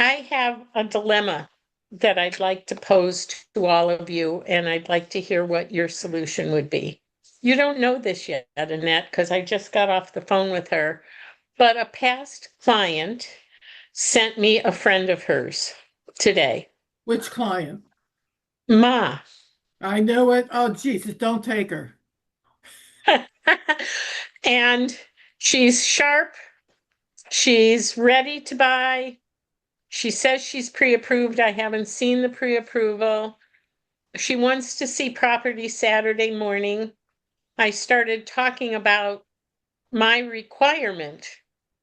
I have a dilemma that I'd like to pose to all of you, and I'd like to hear what your solution would be. You don't know this yet, Annette, because I just got off the phone with her, but a past client sent me a friend of hers today. Which client? Ma. I know it. Oh, Jesus, don't take her. And she's sharp. She's ready to buy. She says she's pre-approved. I haven't seen the pre-approval. She wants to see property Saturday morning. I started talking about my requirement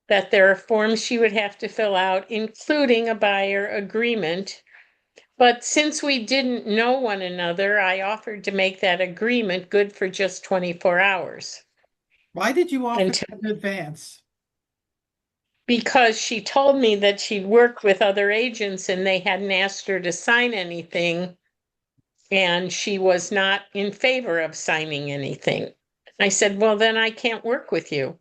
that there are forms she would have to fill out, including a buyer agreement. But since we didn't know one another, I offered to make that agreement good for just 24 hours. Why did you offer And that in advance? because she told me that she'd worked with other agents and they hadn't asked her to sign anything, and she was not in favor of signing anything. I said, well, then I can't work with you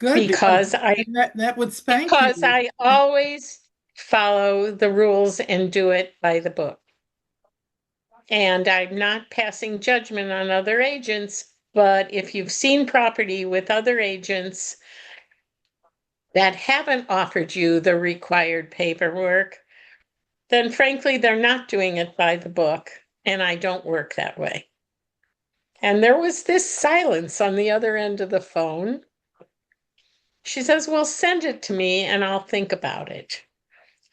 Good, because because I that would spank because you. I always follow the rules and do it by the book. And I'm not passing judgment on other agents, but if you've seen property with other agents that haven't offered you the required paperwork, then frankly, they're not doing it by the book, and I don't work that way. And there was this silence on the other end of the phone. She says, well, send it to me and I'll think about it.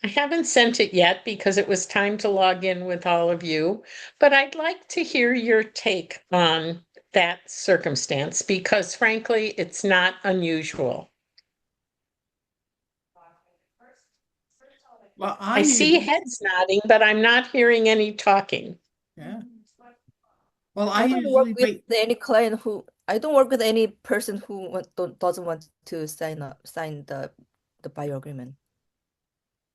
I haven't sent it yet because it was time to log in with all of you, but I'd like to hear your take on that circumstance because frankly, it's not unusual. Well, I see heads nodding, but I'm not hearing any talking. yeah. Well, I I don't work usually with wait. any client who I don't work with any person who doesn't want to sign the buyer agreement.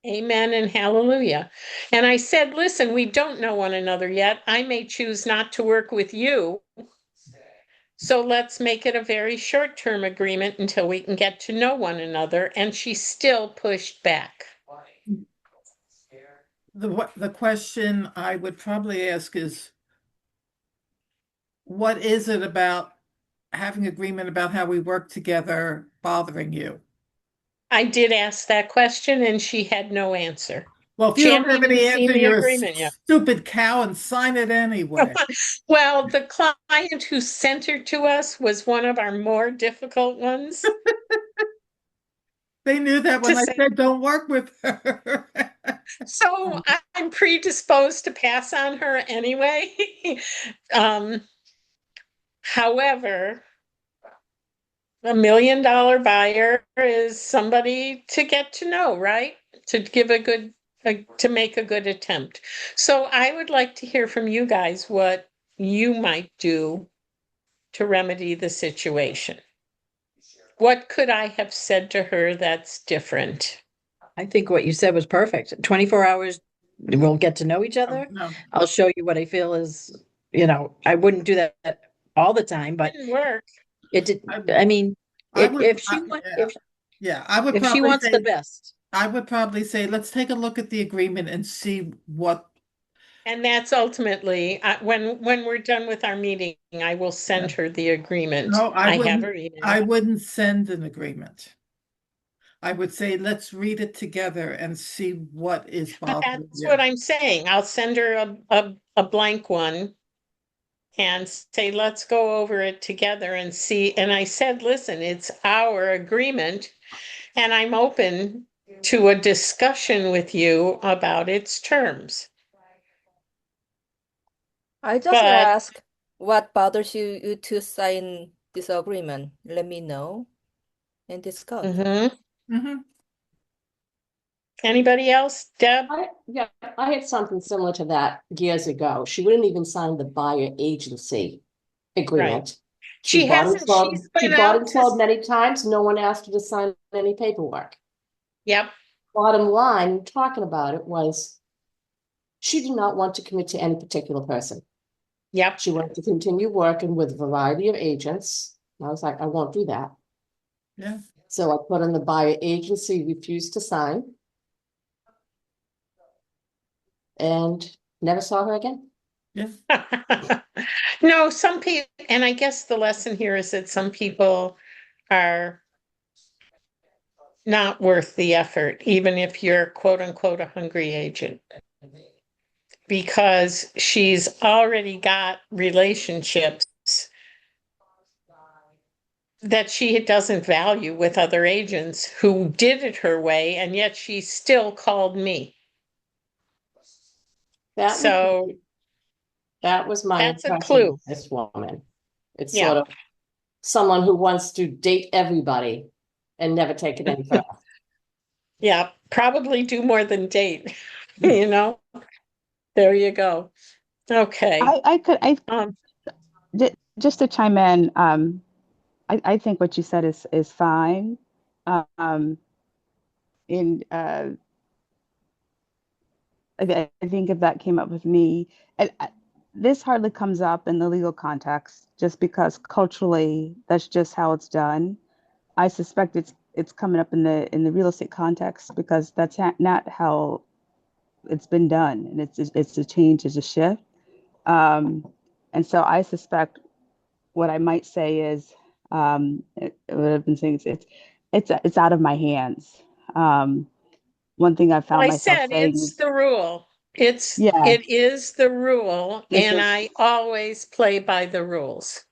Amen and hallelujah. And I said, listen, we don't know one another yet. I may choose not to work with you. So let's make it a very short-term agreement until we can get to know one another. And she still pushed back. The question I would probably ask is, what is it about having agreement about how we work together bothering you? I did ask that question and she had no answer. Well, if you She don't hadn't have even any seen answer, the you're a agreement yet. stupid cow and sign it anyway. Well, the client who sent her to us was one of our more difficult ones They knew that to when I say. said don't work with her. So I'm predisposed to pass on her anyway. um, However, $1 million buyer is somebody to get to know, right? To give to make a good attempt. So I would like to hear from you guys what you might do to remedy the situation. What could I have said to her that's different? I think what you said was perfect. 24 hours, we'll get to know each other. No, I'll show you what I feel is, I wouldn't do that all the time, but Didn't work. it did. I, I mean, I would, if she wants, yeah, yeah, I would if she probably wants the say, best, let's take a look at the agreement and see what. And that's ultimately, when we're done with our meeting, I will send her the agreement. No, I have her I email. wouldn't send an agreement. I would say, let's read it together and see what is But bothering that's you. what I'm saying. I'll send her a blank one and say, let's go over it together and see. And I said, listen, it's our agreement, and I'm open to a discussion with you about its terms. I just But ask what bothers you to sign this agreement. Let me know and discuss. Mhm. Anybody else? Deb? Yeah, I had something similar to that years ago. She wouldn't even sign the buyer agency agreement. She hasn't, she's She been bought out and to, sold many times. No one asked her to sign any paperwork. yep, Bottom line, talking about it was she did not want to commit to any particular person. yep. She wanted to continue working with a variety of agents. And I was like, I won't do that. Yeah. So I put in the buyer agency refused to sign. And never saw her again. Yeah. No, some people, and I guess the lesson here is that some people are not worth the effort, even if you're quote unquote a hungry agent. Because she's already got relationships that she doesn't value with other agents who did it her way, and yet she still called me. That was, So that was my that's a impression clue. of this woman. It's Yeah. sort of someone who wants to date everybody and never take it any further. Yeah, probably do more than date, you know? There you go. Okay. I Um, just to chime in, I think what you said is fine. Um, and I think if that came up with me, this hardly comes up in the legal context, just because culturally that's just how it's done. I suspect it's coming up in the real estate context because that's not how it's been done, and it's a change, it's a shift. Um, and so I suspect what I might say is, what I've been saying is it's out of my hands. One thing I well, found I myself said saying it's is, the rule. yeah, It is the rule, it's and a, I always play by the rules.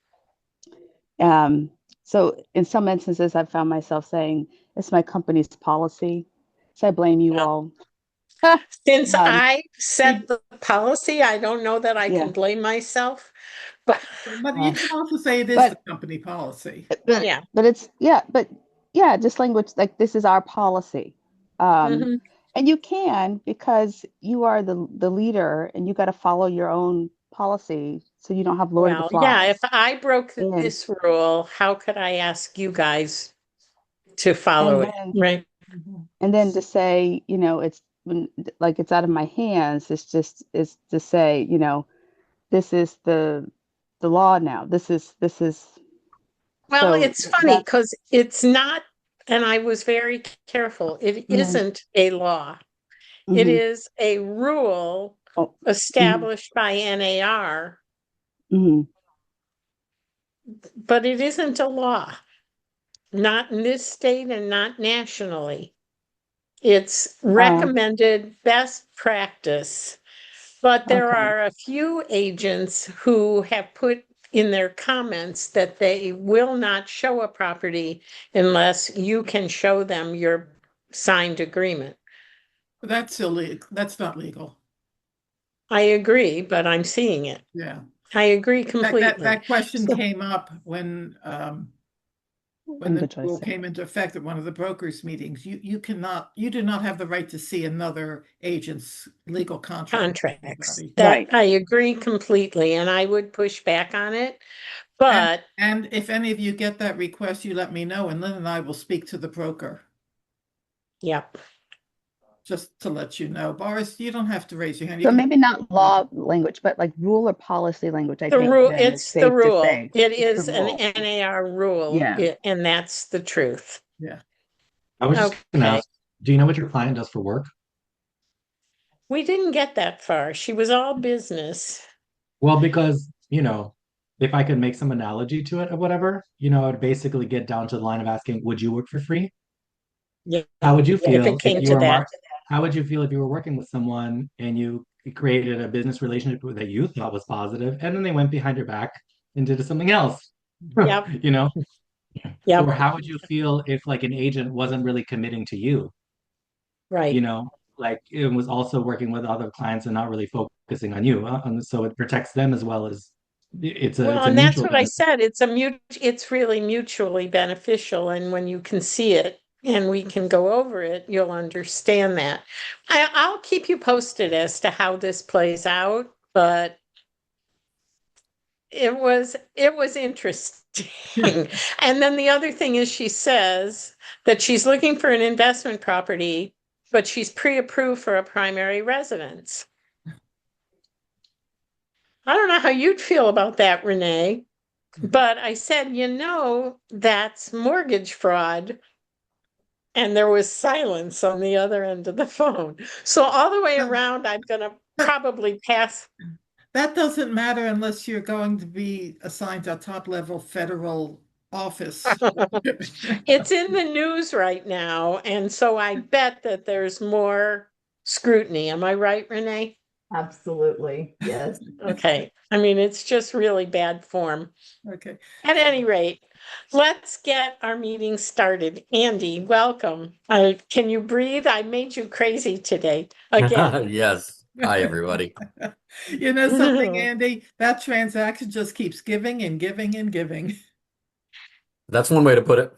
um, so in some instances I've found myself saying it's my company's policy, so I blame you Well, all. since Um, I set the policy, I don't know that I yeah, can blame myself, but But you can also say it is the but company policy. but yeah. but it's yeah, but yeah, just language like this is our policy. Um, Mhm. and you can because you are the leader and you got to follow your own policy so you don't have Lord of the Well, yeah, if Flies. I broke And this rule, how could I ask you guys to follow and it, then right? and then to say, it's when like it's out of my hands, it's to say, this is the law now. This is Well, so it's funny that's because it's not, and I was very careful. It mm, isn't a law. It hmm is a rule oh, hmm established by NAR, hmm but it isn't a law, not in this state and not nationally. It's uh, recommended best practice, but there okay. are a few agents who have put in their comments that they will not show a property unless you can show them your signed agreement. That's illegal. That's not legal. I agree, but I'm seeing it. Yeah. I agree That completely. that question So, came up when the Good choice. rule came into effect at one of the brokers' meetings. You do not have the right to see another agent's legal contract with contracts, anybody. that Right. I agree completely, and I would push back on it, And but and if any of you get that request, you let me know, and Lynn and I will speak to the broker, yep. just to let you know. Boris, you don't have to raise your hand. You So can maybe not law language, but like rule or policy language, I The think rule, then it's it's the safe to rule. say It it's the is an rule. NAR rule, Yeah. and that's the truth. yeah. I was just gonna Okay. ask, do you know what your client does for work? We didn't get that far. She was all business. Well, because, if I could make some analogy to it or whatever, I'd basically get down to the line of asking, would you work for free? Yeah, How would you if it feel if came you to were that. how would you feel if you were working with someone and you created a business relationship that you thought was positive, and then they went behind your back and did something else? Yep, You know? Or yep, how would you feel if like an agent wasn't really committing to you? you right. know, like it was also working with other clients and not really focusing on you. And so it protects them as well as Well, it's a and that's mutual what I benefit. said. It's really mutually beneficial. And when you can see it and we can go over it, you'll understand that. I'll keep you posted as to how this plays out, but it was interesting. And then the other thing is she says that she's looking for an investment property, but she's pre-approved for a primary residence. I don't know how you'd feel about that, Renee. But I said, that's mortgage fraud. And there was silence on the other end of the phone. So all the way around, I'm going to probably pass. That doesn't matter unless you're going to be assigned a top-level federal office. It's in the news right now. And so I bet that there's more scrutiny. Am I right, Renee? Absolutely, yes. Okay. I mean, it's just really bad form. Okay. At any rate, let's get our meeting started. Andy, welcome. Can you breathe? I made you crazy today again. Yes. Hi, everybody. You know something, Andy? That transaction just keeps giving and giving and giving. That's one way to put it.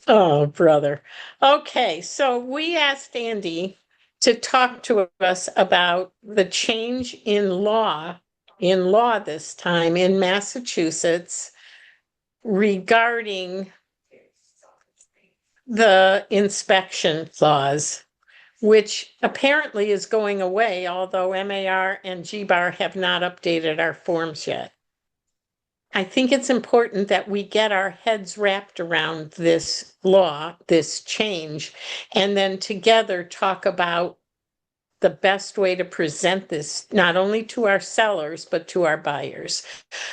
Oh, brother. Okay, so we asked Andy to talk to us about the change in law this time in Massachusetts regarding the inspection clause, which apparently is going away, although MAR and GBAR have not updated our forms yet. I think it's important that we get our heads wrapped around this law, this change, and then together talk about the best way to present this, not only to our sellers, but to our buyers.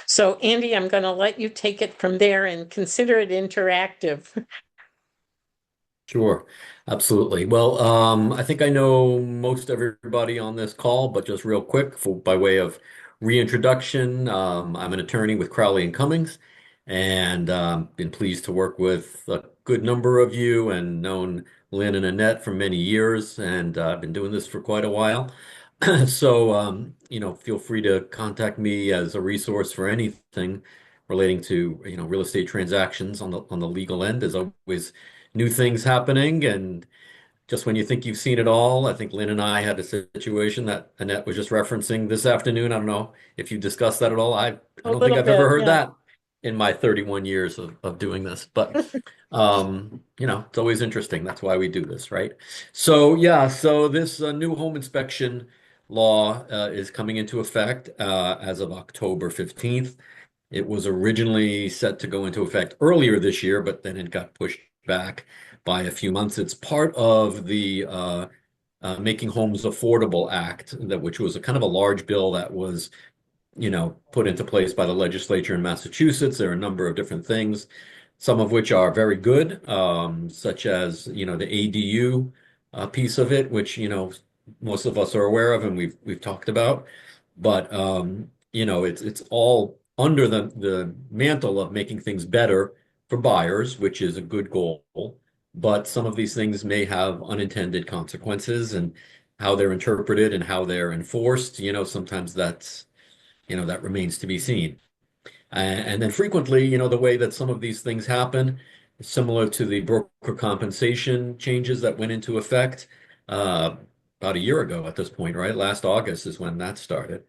So Andy, I'm going to let you take it from there and consider it interactive. Sure. Absolutely. Well, I think I know most everybody on this call, but just real quick by way of reintroduction, I'm an attorney with Crowley and Cummings, and been pleased to work with a good number of you and known Lynn and Annette for many years, and I've been doing this for quite a while. So, feel free to contact me as a resource for anything relating to, real estate transactions on the legal end. As always, new things happening, and just when you think you've seen it all, I think Lynn and I had a situation that Annette was just referencing this afternoon. I don't know if you discussed that at all. I A don't think little I've ever bit, heard yeah. that in my 31 years of doing this, but it's always interesting. That's why we do this, right? So yeah, so this new home inspection law is coming into effect as of October 15th. It was originally set to go into effect earlier this year, but then it got pushed back by a few months. It's part of the Making Homes Affordable Act, which was a kind of a large bill that was, put into place by the legislature in Massachusetts. There are a number of different things, some of which are very good, such as, the ADU piece of it, which, most of us are aware of and we've talked about. But it's all under the mantle of making things better for buyers, which is a good goal. But some of these things may have unintended consequences, and how they're interpreted and how they're enforced, sometimes that remains to be seen. And then frequently, the way that some of these things happen, similar to the broker compensation changes that went into effect about a year ago at this point, right? Last August is when that started.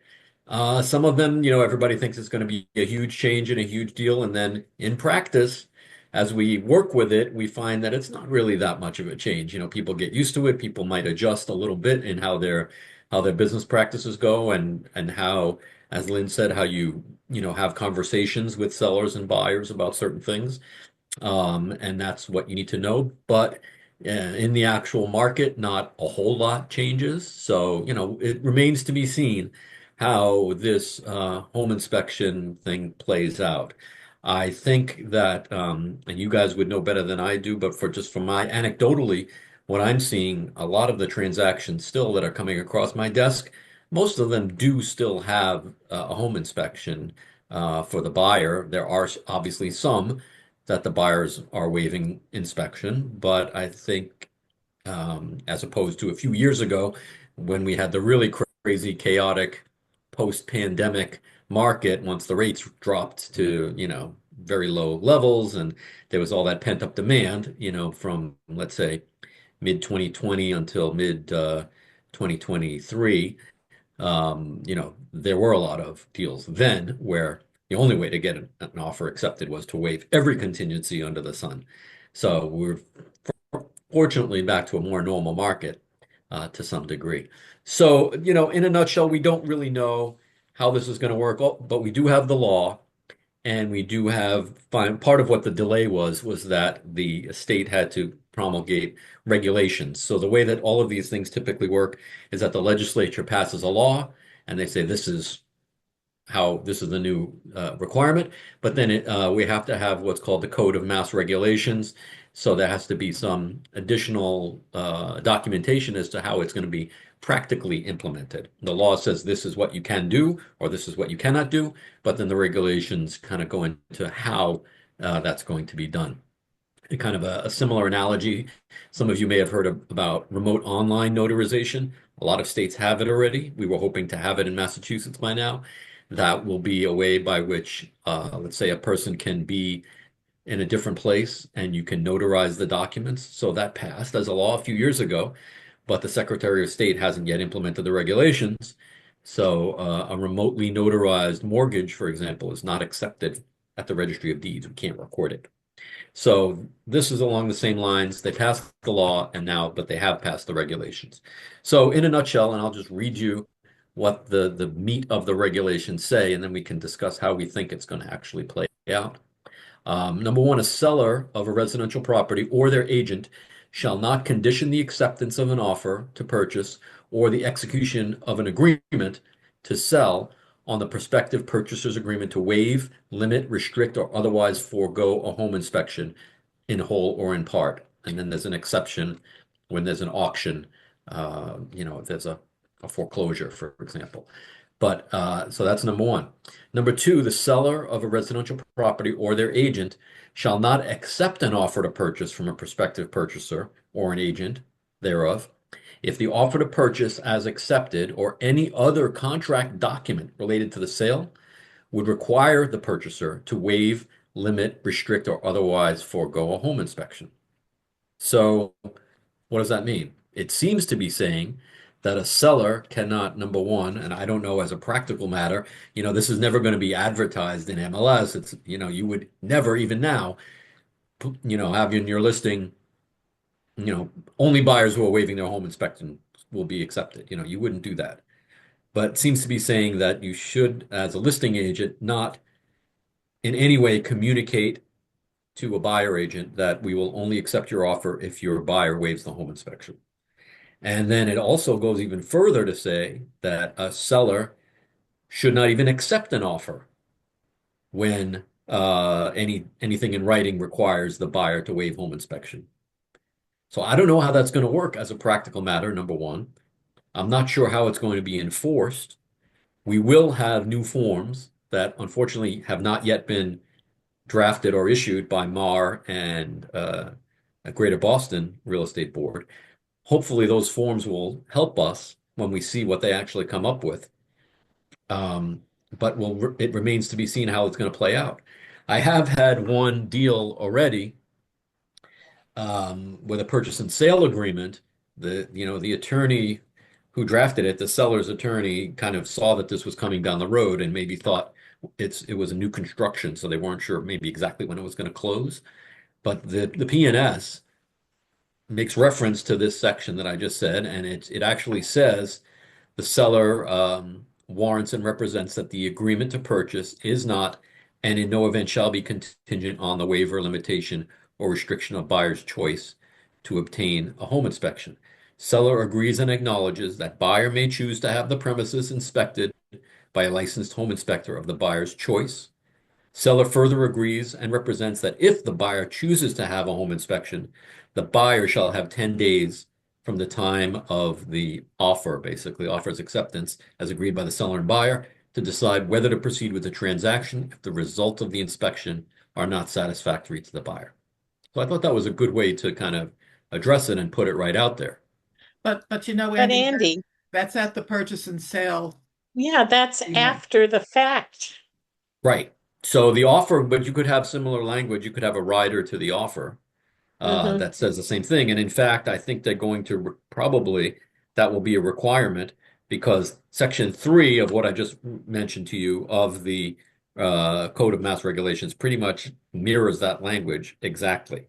Some of them, everybody thinks it's going to be a huge change and a huge deal. And then in practice, as we work with it, we find that it's not really that much of a change. People get used to it. People might adjust a little bit in how their business practices go, and how, as Lynn said, how you have conversations with sellers and buyers about certain things. And that's what you need to know. But in the actual market, not a whole lot changes. So, it remains to be seen how this home inspection thing plays out. I think that, and you guys would know better than I do, but from my anecdotally, what I'm seeing, a lot of the transactions still that are coming across my desk, most of them do still have a home inspection for the buyer. There are obviously some that the buyers are waiving inspection. But I think, as opposed to a few years ago, when we had the really crazy, chaotic post-pandemic market, once the rates dropped to, very low levels, and there was all that pent-up demand, from, let's say, mid 2020 until mid 2023. There were a lot of deals then where the only way to get an offer accepted was to waive every contingency under the sun. So we're fortunately back to a more normal market to some degree. So, in a nutshell, we don't really know how this is going to work, but we do have the law. And we do have part of what the delay was that the state had to promulgate regulations. So the way that all of these things typically work is that the legislature passes a law and they say this is how this is the new requirement. But then we have to have what's called the Code of Mass Regulations. So there has to be some additional documentation as to how it's going to be practically implemented. The law says this is what you can do or this is what you cannot do, but then the regulations kind of go into how that's going to be done. Kind of a similar analogy. Some of you may have heard about remote online notarization. A lot of states have it already. We were hoping to have it in Massachusetts by now. That will be a way by which, let's say, a person can be in a different place and you can notarize the documents. So that passed as a law a few years ago, but the Secretary of State hasn't yet implemented the regulations. So a remotely notarized mortgage, for example, is not accepted at the Registry of Deeds. We can't record it. So this is along the same lines. They passed the law and now, but they have passed the regulations. So in a nutshell, and I'll just read you what the meat of the regulations say, and then we can discuss how we think it's going to actually play out. Number one, a seller of a residential property or their agent shall not condition the acceptance of an offer to purchase or the execution of an agreement to sell on the prospective purchaser's agreement to waive, limit, restrict, or otherwise forego a home inspection in whole or in part. And then there's an exception when there's an auction, if there's a foreclosure, for example. But so that's number one. Number two, the seller of a residential property or their agent shall not accept an offer to purchase from a prospective purchaser or an agent thereof if the offer to purchase as accepted or any other contract document related to the sale would require the purchaser to waive, limit, restrict, or otherwise forego a home inspection. So what does that mean? It seems to be saying that a seller cannot, number one, and I don't know as a practical matter, this is never going to be advertised in MLS. It's, you would never even now, have in your listing, only buyers who are waiving their home inspection will be accepted. You wouldn't do that. But it seems to be saying that you should, as a listing agent, not in any way communicate to a buyer agent that we will only accept your offer if your buyer waives the home inspection. And then it also goes even further to say that a seller should not even accept an offer when anything in writing requires the buyer to waive home inspection. So I don't know how that's going to work as a practical matter, number one. I'm not sure how it's going to be enforced. We will have new forms that unfortunately have not yet been drafted or issued by MAR and a Greater Boston Real Estate Board. Hopefully those forms will help us when we see what they actually come up with. But it remains to be seen how it's going to play out. I have had one deal already with a purchase and sale agreement. The attorney who drafted it, the seller's attorney, kind of saw that this was coming down the road and maybe thought it was a new construction, so they weren't sure maybe exactly when it was going to close. But the P&S makes reference to this section that I just said, and it actually says the seller warrants and represents that the agreement to purchase is not and in no event shall be contingent on the waiver, limitation, or restriction of buyer's choice to obtain a home inspection. Seller agrees and acknowledges that buyer may choose to have the premises inspected by a licensed home inspector of the buyer's choice. Seller further agrees and represents that if the buyer chooses to have a home inspection, the buyer shall have 10 days from the time of the offer, basically offer's acceptance, as agreed by the seller and buyer, to decide whether to proceed with the transaction if the results of the inspection are not satisfactory to the buyer. So I thought that was a good way to kind of address it and put it right out there. But But Andy, that's at the purchase and sale. yeah, that's agreement. after the fact. Right. So the offer, but you could have similar language. You could have a rider to the offer that says the same thing. And in fact, I think they're going to probably, that will be a requirement because Section 3 of what I just mentioned to you of the Code of Mass Regulations pretty much mirrors that language exactly.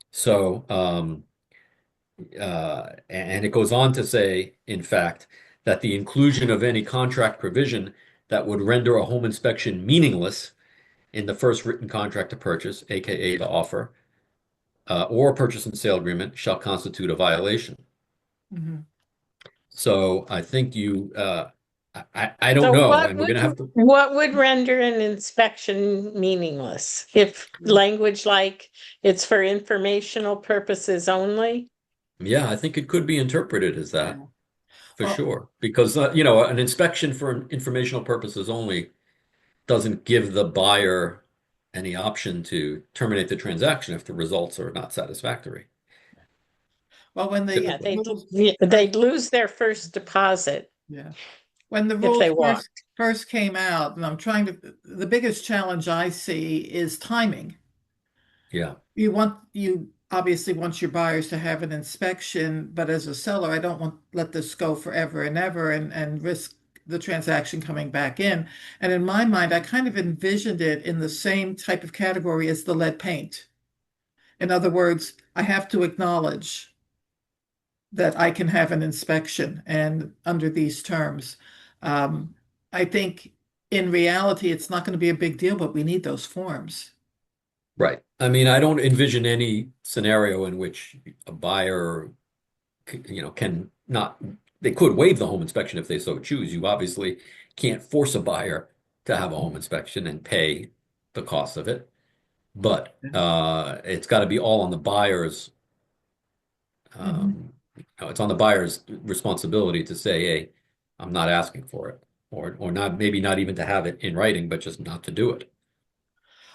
So, and it goes on to say, in fact, that the inclusion of any contract provision that would render a home inspection meaningless in the first written contract to purchase, aka the offer, or purchase and sale agreement shall constitute a violation. Mhm. So I think I don't So know, and we're gonna have to. what would render an inspection meaningless? If language like it's for informational purposes only? Yeah, I think it could be interpreted as that for Well, sure, because an inspection for informational purposes only doesn't give the buyer any option to terminate the transaction if the results are not satisfactory. well, when the Yeah, Typically. rules they'd lose their first deposit yeah. When the if rules they walked. first came out, and the biggest challenge I see is timing. Yeah, You obviously want your buyers to have an inspection, but as a seller, I don't want let this go forever and ever and risk the transaction coming back in. And in my mind, I kind of envisioned it in the same type of category as the lead paint. In other words, I have to acknowledge that I can have an inspection and under these terms. I think in reality, it's not going to be a big deal, but we need those forms. right. I mean, I don't envision any scenario in which a buyer, can not, they could waive the home inspection if they so choose. You obviously can't force a buyer to have a home inspection and pay the cost of it, but it's got to be all on the buyer's. Mhm. It's on the buyer's responsibility to say, "Hey, I'm not asking for it," or not, maybe not even to have it in writing, but just not to do it.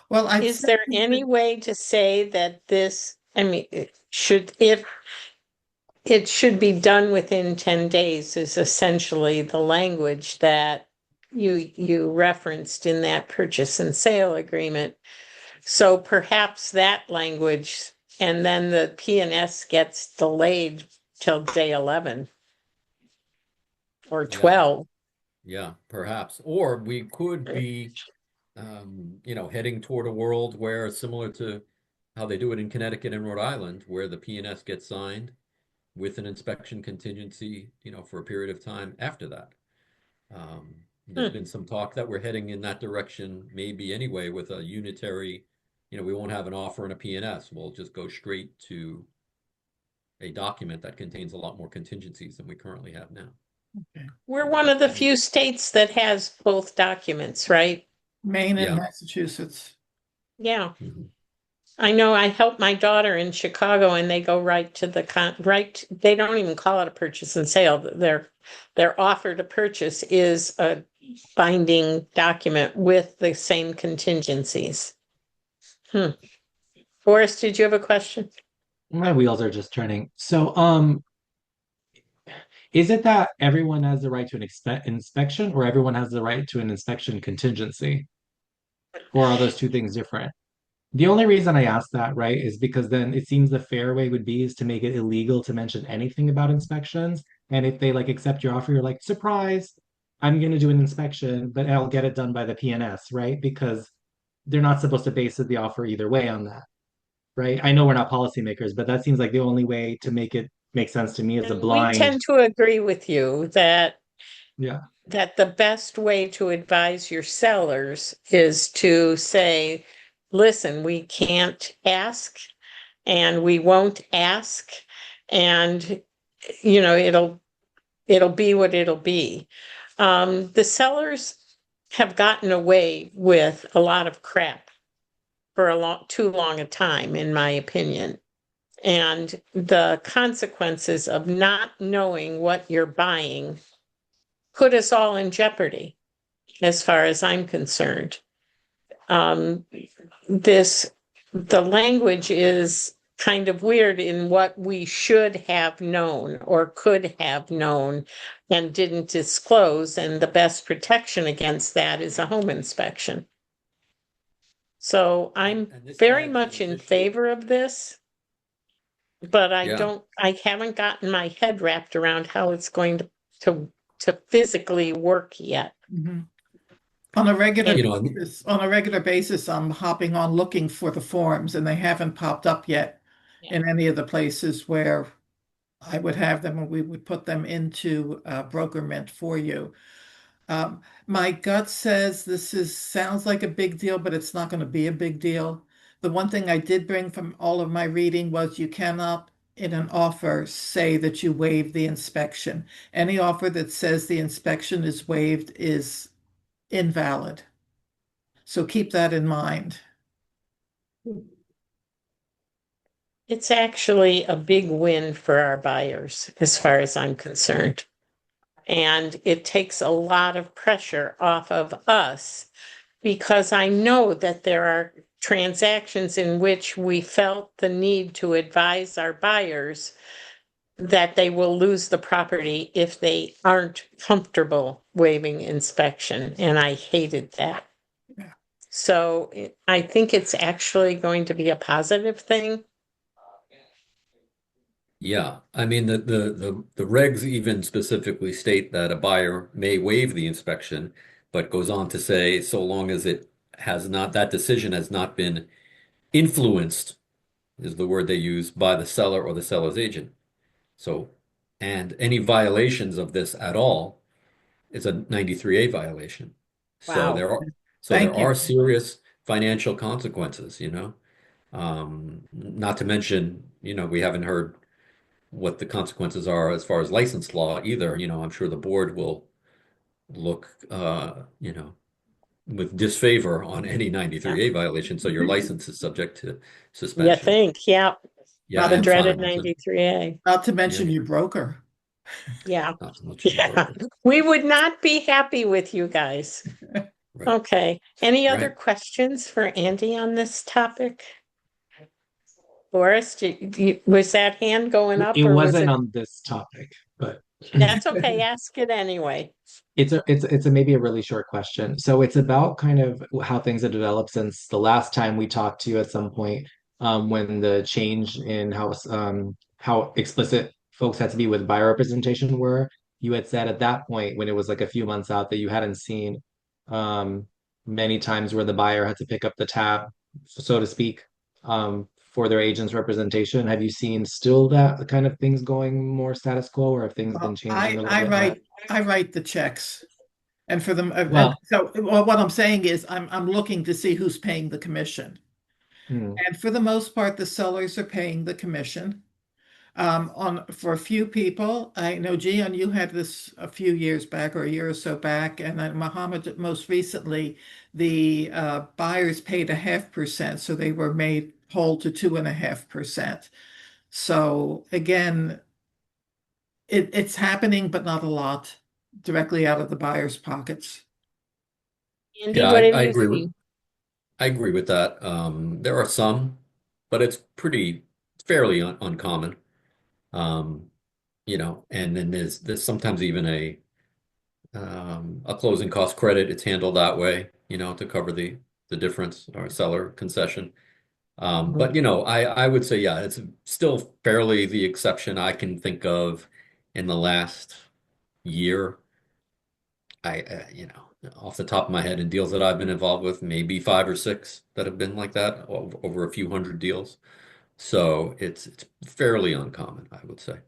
Well, I'd Is say there any way to say that this, I mean, if it should be done within 10 days is essentially the language that you referenced in that purchase and sale agreement. So perhaps that language and then the P&S gets delayed till day 11 or Yeah, 12. yeah, perhaps. Or we could be, heading toward a world where similar to how they do it in Connecticut and Rhode Island, where the P&S gets signed with an inspection contingency, for a period of time after that. There's Hmm. been some talk that we're heading in that direction, maybe anyway, with a unitary, we won't have an offer and a P&S. We'll just go straight to a document that contains a lot more contingencies than we currently have now. We're one of the few states that has both documents, right? Maine and Yeah. Massachusetts. Yeah. Mhm. I know I helped my daughter in Chicago and they go right to they don't even call it a purchase and sale. Their offer to purchase is a binding document with the same contingencies. Forrest, did you have a question? My wheels are just turning. So, is it that everyone has the right to an inspection, or everyone has the right to an inspection contingency? Or are those two things different? The only reason I ask that, right, is because then it seems the fair way would be is to make it illegal to mention anything about inspections. And if they like accept your offer, you're like, surprise, I'm going to do an inspection, but I'll get it done by the PNS, right? Because they're not supposed to base the offer either way on that, right? I know we're not policymakers, but that seems like the only way to make it make sense to me as a And we blind, tend to agree with you that yeah. the best way to advise your sellers is to say, listen, we can't ask and we won't ask. And, it'll be what it'll be. The sellers have gotten away with a lot of crap for too long a time, in my opinion. And the consequences of not knowing what you're buying put us all in jeopardy, as far as I'm concerned. Um, the language is kind of weird in what we should have known or could have known and didn't disclose, and the best protection against that is a home inspection. So I'm And this very adds much an in additional. favor of this, but Yeah. I haven't gotten my head wrapped around how it's going to physically work yet. Mhm. On a regular You know, basis, I'm hopping on looking for the forms, and they haven't popped up yet Yeah. in any of the places where I would have them, or we would put them into Broker Mint for you. My gut says sounds like a big deal, but it's not going to be a big deal. The one thing I did bring from all of my reading was you cannot, in an offer, say that you waive the inspection. Any offer that says the inspection is waived is invalid. So keep that in mind. It's actually a big win for our buyers, as far as I'm concerned. And it takes a lot of pressure off of us because I know that there are transactions in which we felt the need to advise our buyers that they will lose the property if they aren't comfortable waiving inspection. And I hated that. Yeah. So I think it's actually going to be a positive thing. Yeah, I mean the regs even specifically state that a buyer may waive the inspection, but goes on to say so long as it has not that decision has not been influenced, is the word they use, by the seller or the seller's agent. So, and any violations of this at all is a 93A violation. So Wow. there Thank you. are serious financial consequences, you know. Not to mention, you know, we haven't heard what the consequences are as far as license law either. You know, I'm sure the board will look, you know, with disfavor on any Yeah. 93A violation. So your license is subject to You suspension. think, yeah, Yeah, Not the to, and dreaded fines. 93A. not to Yeah, mention your broker. Yeah. not to mention the Yeah. broker. We would not be happy with you guys. Right, Okay. Any other right. questions for Andy on this topic? Boris, was that hand going up It or was wasn't it? on this topic, but That's okay. Ask it anyway. it's a maybe a really short question. So it's about kind of how things have developed since the last time we talked to you at some point, when the change in how explicit folks had to be with buyer representation were. You had said at that point when it was like a few months out that you hadn't seen um many times where the buyer had to pick up the tab, so to speak, for their agent's representation. Have you seen still that kind of things going more status quo, or have things been Well, changing a little bit in that? I write the checks. And for them, and Well, so well, what I'm saying is I'm looking to see who's paying the commission. hmm. And for the most part, the sellers are paying the commission. On for a few people, I know Gian, you had this a few years back or a year or so back, and then Muhammad most recently, the buyers paid 0.5%, so they were made whole to 2.5%. So again, it's happening, but not a lot directly out of the buyers' pockets. Andy, Yeah, what have I you agree with seen? I agree with that. There are some, but it's fairly uncommon. Um, you know, and then there's sometimes even a closing cost credit. It's handled that way, you know, to cover the difference or seller concession. But you know, I would say yeah, it's still fairly the exception I can think of in the last year. You know, off the top of my head, in deals that I've been involved with, maybe five or six that have been like that over a few hundred deals. So it's fairly uncommon, I would say.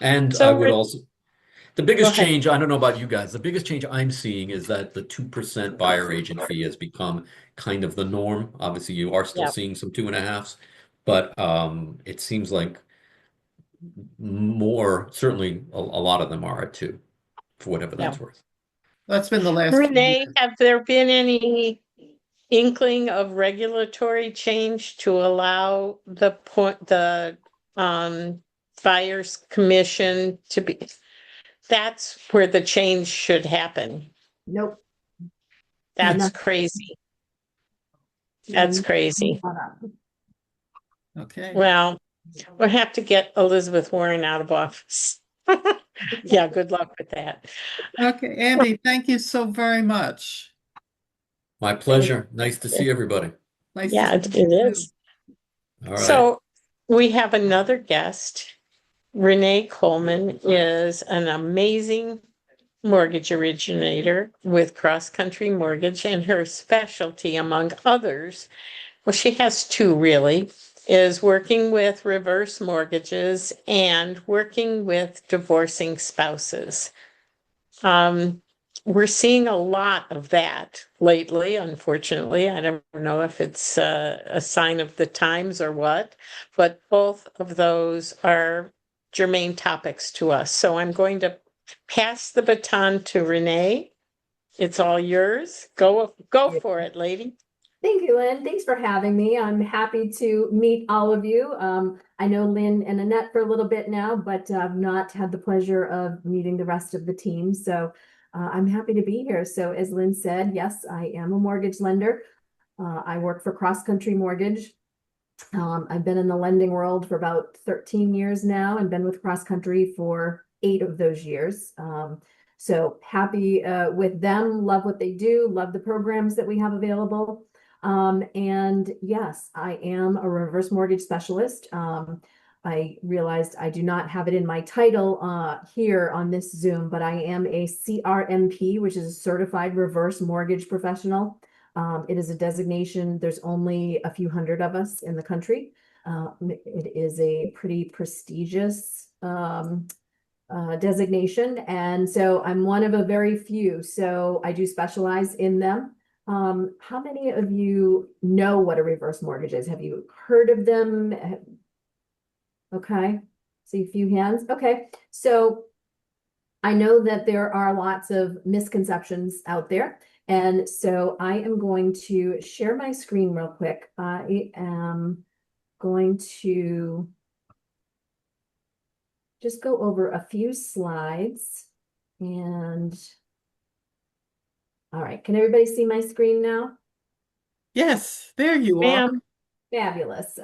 And I So, would also, the go biggest ahead. change, I don't know about you guys, the biggest change I'm seeing is that the 2% buyer agent fee has become kind of the norm. Obviously, you are still Yeah, seeing some 2.5s, but it seems like more, certainly a lot of them are at 2, for whatever yeah. that's worth. That's been the last few Renee, years. have there been any inkling of regulatory change to allow the um buyer's commission to be? That's where the change should happen. Nope. That's No, crazy. That's no, crazy. Okay. Well, we'll have to get Elizabeth Warren out of office. Yeah, good luck with that. Okay, Andy, thank you so very much. My Thank pleasure. Nice to you. see everybody. Nice to Yeah, see it you too. is. All right. So we have another guest. Renee Coleman is an amazing mortgage originator with Cross Country Mortgage, and her specialty, among others, well, she has two really, is working with reverse mortgages and working with divorcing spouses. Um, we're seeing a lot of that lately, unfortunately. I don't know if it's a sign of the times or what, but both of those are germane topics to us. So I'm going to pass the baton to Renee. It's all yours. Go for it, lady. Thank you, Lynn. Thanks for having me. I'm happy to meet all of you. I know Lynn and Annette for a little bit now, but I've not had the pleasure of meeting the rest of the team. So I'm happy to be here. So as Lynn said, yes, I am a mortgage lender. I work for Cross Country Mortgage. I've been in the lending world for about 13 years now and been with Cross Country for 8 of those years. So happy with them, love what they do, love the programs that we have available. And yes, I am a reverse mortgage specialist. I realized I do not have it in my title here on this Zoom, but I am a CRMP, which is a certified reverse mortgage professional. It is a designation. There's only a few hundred of us in the country. It is a pretty prestigious designation. And so I'm one of a very few. So I do specialize in them. How many of you know what a reverse mortgage is? Have you heard of them? Okay, see a few hands. Okay, so I know that there are lots of misconceptions out there. And so I am going to share my screen real quick. I am going to just go over a few slides. And all right, can everybody see my screen now? Yes, there you are. Ma'am. Fabulous.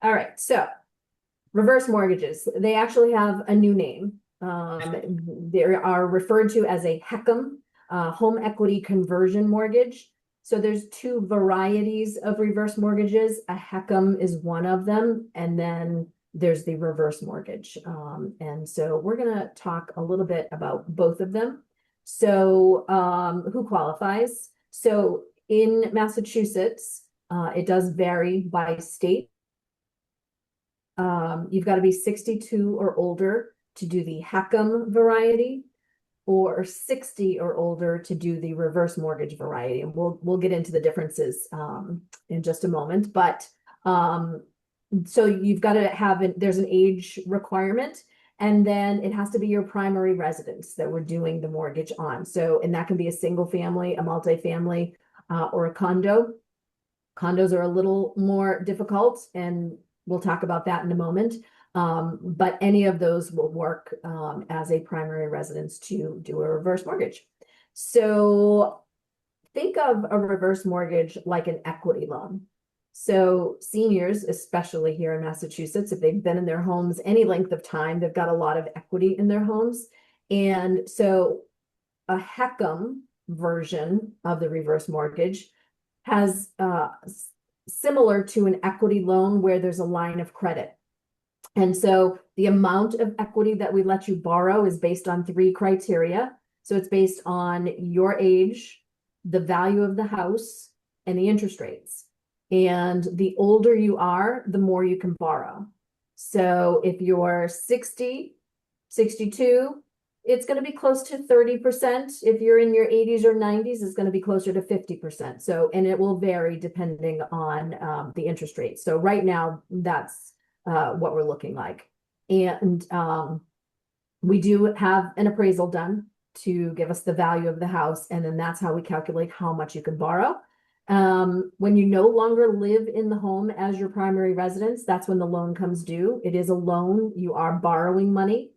All right, so reverse mortgages, they actually have a new name. They are referred to as a HECM, home equity conversion mortgage. So there's 2 varieties of reverse mortgages. A HECM is one of them, and then there's the reverse mortgage. And so we're going to talk a little bit about both of them. So who qualifies? So in Massachusetts, it does vary by state. You've got to be 62 or older to do the HECM variety, or 60 or older to do the reverse mortgage variety. And we'll get into the differences in just a moment. But so you've got to have there's an age requirement, and then it has to be your primary residence that we're doing the mortgage on. So, and that can be a single family, a multifamily, or a condo. Condos are a little more difficult, and we'll talk about that in a moment. But any of those will work as a primary residence to do a reverse mortgage. So think of a reverse mortgage like an equity loan. So seniors, especially here in Massachusetts, if they've been in their homes any length of time, they've got a lot of equity in their homes. And so a HECM version of the reverse mortgage has similar to an equity loan where there's a line of credit. And so the amount of equity that we let you borrow is based on 3 criteria. So it's based on your age, the value of the house, and the interest rates. And the older you are, the more you can borrow. So if you're 60, 62, it's going to be close to 30%. If you're in your 80s or 90s, it's going to be closer to 50%. So, and it will vary depending on the interest rate. So right now, that's what we're looking like. And we do have an appraisal done to give us the value of the house. And then that's how we calculate how much you can borrow. When you no longer live in the home as your primary residence, that's when the loan comes due. It is a loan. You are borrowing money,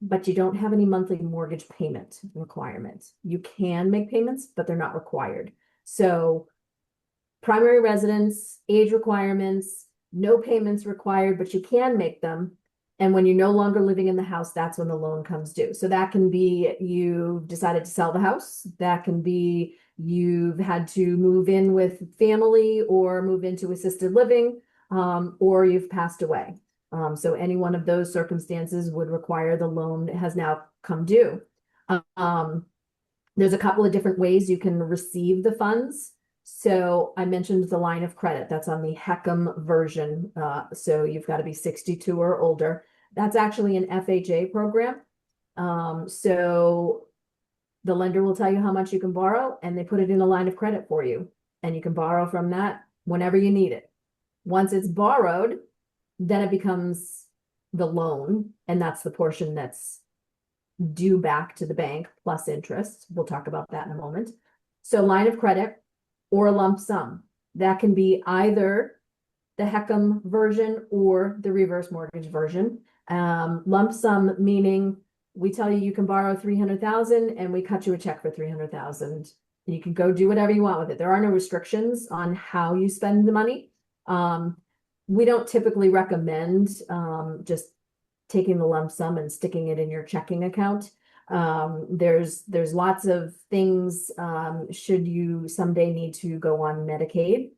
but you don't have any monthly mortgage payment requirements. You can make payments, but they're not required. So primary residence, age requirements, no payments required, but you can make them. And when you're no longer living in the house, that's when the loan comes due. So that can be you've decided to sell the house. That can be you've had to move in with family or move into assisted living, or you've passed away. So any one of those circumstances would require the loan has now come due. There's a couple of different ways you can receive the funds. So I mentioned the line of credit. That's on the HECM version. So you've got to be 62 or older. That's actually an FHA program. So The lender will tell you how much you can borrow, and they put it in a line of credit for you. And you can borrow from that whenever you need it. Once it's borrowed, then it becomes the loan, and that's the portion that's due back to the bank plus interest. We'll talk about that in a moment. So line of credit or a lump sum. That can be either the HECM version or the reverse mortgage version. Lump sum meaning we tell you can borrow 300,000 and we cut you a check for 300,000. You can go do whatever you want with it. There are no restrictions on how you spend the money. We don't typically recommend just taking the lump sum and sticking it in your checking account. There's lots of things, should you someday need to go on Medicaid,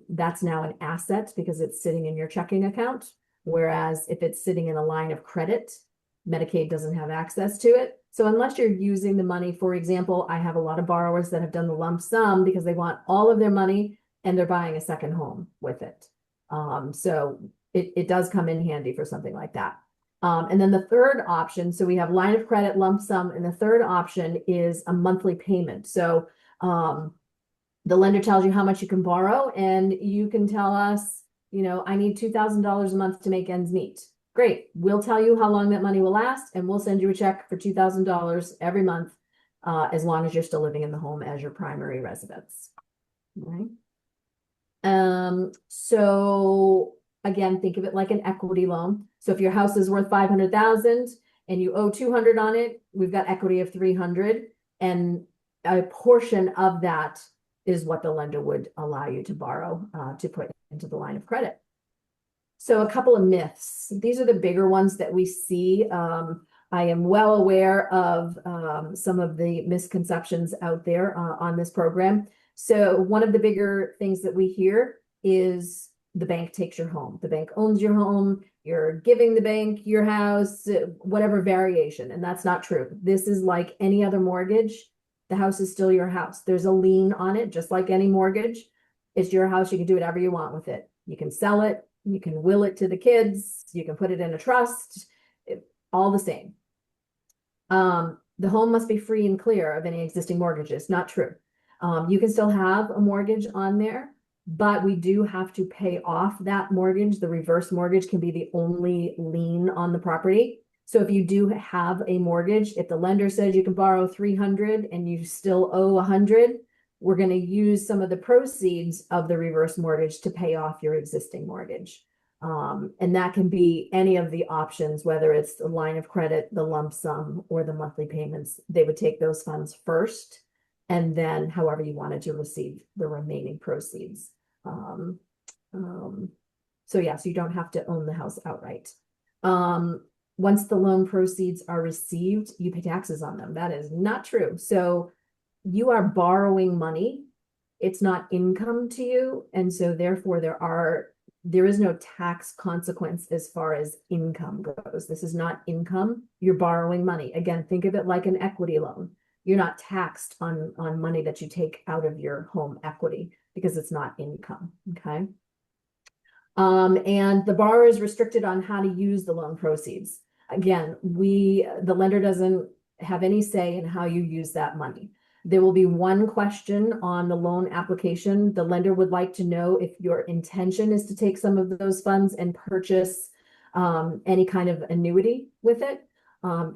that's now an asset because it's sitting in your checking account. Whereas if it's sitting in a line of credit, Medicaid doesn't have access to it. So unless you're using the money, for example, I have a lot of borrowers that have done the lump sum because they want all of their money and they're buying a second home with it. So it does come in handy for something like that. And then the third option, so we have line of credit, lump sum, and the third option is a monthly payment. So the lender tells you how much you can borrow, and you can tell us, I need $2,000 a month to make ends meet. Great. We'll tell you how long that money will last, and we'll send you a check for $2,000 every month, as long as you're still living in the home as your primary residence. All right. So again, think of it like an equity loan. So if your house is worth 500,000 and you owe 200 on it, we've got equity of 300, and a portion of that is what the lender would allow you to borrow to put into the line of credit. So a couple of myths. These are the bigger ones that we see. I am well aware of some of the misconceptions out there on this program. So one of the bigger things that we hear is the bank takes your home. The bank owns your home. You're giving the bank your house, whatever variation. And that's not true. This is like any other mortgage. The house is still your house. There's a lien on it, just like any mortgage. It's your house. You can do whatever you want with it. You can sell it. You can will it to the kids. You can put it in a trust. All the same. The home must be free and clear of any existing mortgages. Not true. You can still have a mortgage on there, but we do have to pay off that mortgage. The reverse mortgage can be the only lien on the property. So if you do have a mortgage, if the lender says you can borrow 300 and you still owe 100, we're going to use some of the proceeds of the reverse mortgage to pay off your existing mortgage. And that can be any of the options, whether it's the line of credit, the lump sum, or the monthly payments. They would take those funds first, and then however you wanted to receive the remaining proceeds. So yes, you don't have to own the house outright. Once the loan proceeds are received, you pay taxes on them. That is not true. So you are borrowing money. It's not income to you. And so therefore there is no tax consequence as far as income goes. This is not income. You're borrowing money. Again, think of it like an equity loan. You're not taxed on money that you take out of your home equity because it's not income, okay? And the borrower is restricted on how to use the loan proceeds. Again, the lender doesn't have any say in how you use that money. There will be one question on the loan application. The lender would like to know if your intention is to take some of those funds and purchase any kind of annuity with it.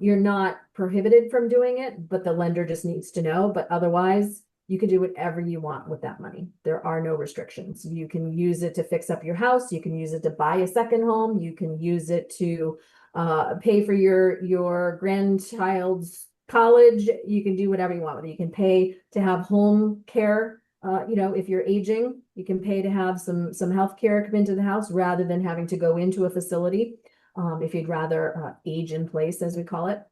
You're not prohibited from doing it, but the lender just needs to know. But otherwise, you can do whatever you want with that money. There are no restrictions. You can use it to fix up your house. You can use it to buy a second home. You can use it to pay for your grandchild's college. You can do whatever you want with it. You can pay to have home care. If you're aging, you can pay to have some health care come into the house rather than having to go into a facility. If you'd rather age in place, as we call it.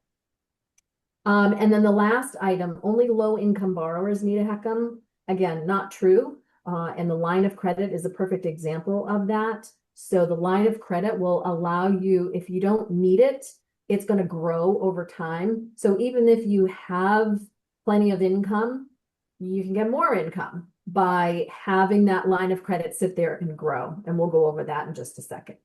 And then the last item, only low-income borrowers need a HECM. Again, not true. And the line of credit is a perfect example of that. So the line of credit will allow you, if you don't need it, it's going to grow over time. So even if you have plenty of income, you can get more income by having that line of credit sit there and grow. And we'll go over that in just a second.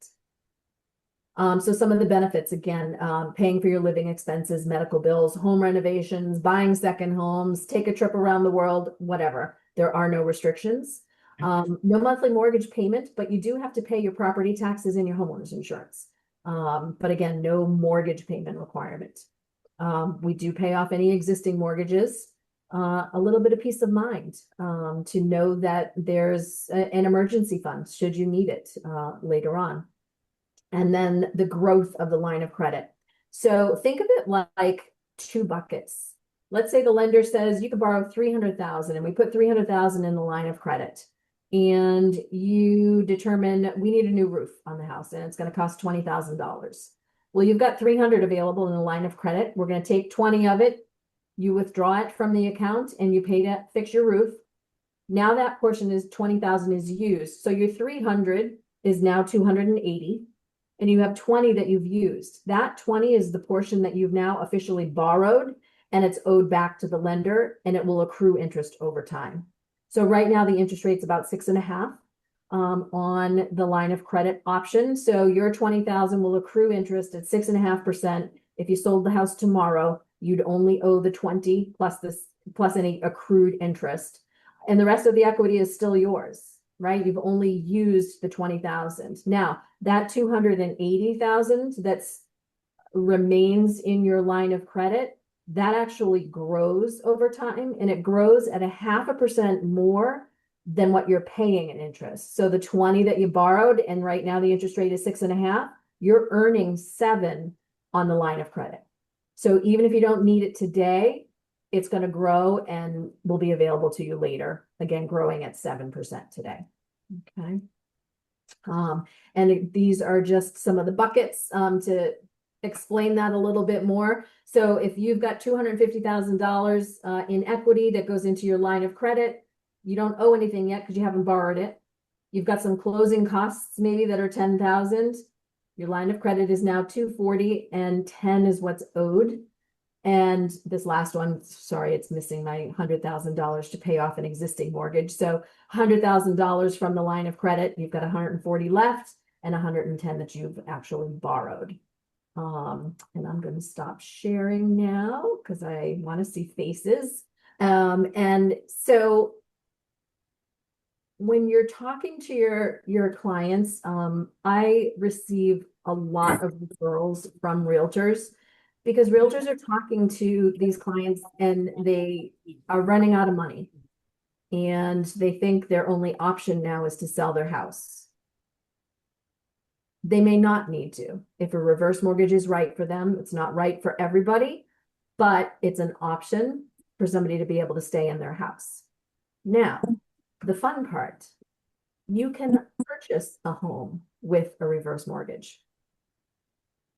So some of the benefits, again, paying for your living expenses, medical bills, home renovations, buying second homes, take a trip around the world, whatever. There are no restrictions. No monthly mortgage payment, but you do have to pay your property taxes and your homeowner's insurance. But again, no mortgage payment requirement. We do pay off any existing mortgages. A little bit of peace of mind to know that there's an emergency fund should you need it later on. And then the growth of the line of credit. So think of it like two buckets. Let's say the lender says you can borrow 300,000 and we put 300,000 in the line of credit. And you determine we need a new roof on the house and it's going to cost $20,000. Well, you've got 300 available in the line of credit. We're going to take 20 of it. You withdraw it from the account and you pay to fix your roof. Now that portion is 20,000 is used. So your 300 is now 280. And you have 20 that you've used. That 20 is the portion that you've now officially borrowed and it's owed back to the lender and it will accrue interest over time. So right now the interest rate's about 6.5 on the line of credit option. So your 20,000 will accrue interest at 6.5%. If you sold the house tomorrow, you'd only owe the 20 plus any accrued interest. And the rest of the equity is still yours. Right? You've only used the 20,000. Now that 280,000 that's remains in your line of credit, that actually grows over time and it grows at 0.5% more than what you're paying in interest. So the 20 that you borrowed and right now the interest rate is 6.5, you're earning 7 on the line of credit. So even if you don't need it today, it's going to grow and will be available to you later. Again, growing at 7% today. Okay. And these are just some of the buckets to explain that a little bit more. So if you've got $250,000 in equity that goes into your line of credit, you don't owe anything yet because you haven't borrowed it. You've got some closing costs maybe that are 10,000. Your line of credit is now 240 and 10 is what's owed. And this last one, sorry, it's missing my $100,000 to pay off an existing mortgage. So $100,000 from the line of credit, you've got 140 left and 110 that you've actually borrowed. And I'm going to stop sharing now because I want to see faces. And so when you're talking to your clients, I receive a lot of referrals from realtors because realtors are talking to these clients and they are running out of money and they think their only option now is to sell their house. They may not need to. If a reverse mortgage is right for them, it's not right for everybody, but it's an option for somebody to be able to stay in their house. Now, the fun part, you can purchase a home with a reverse mortgage.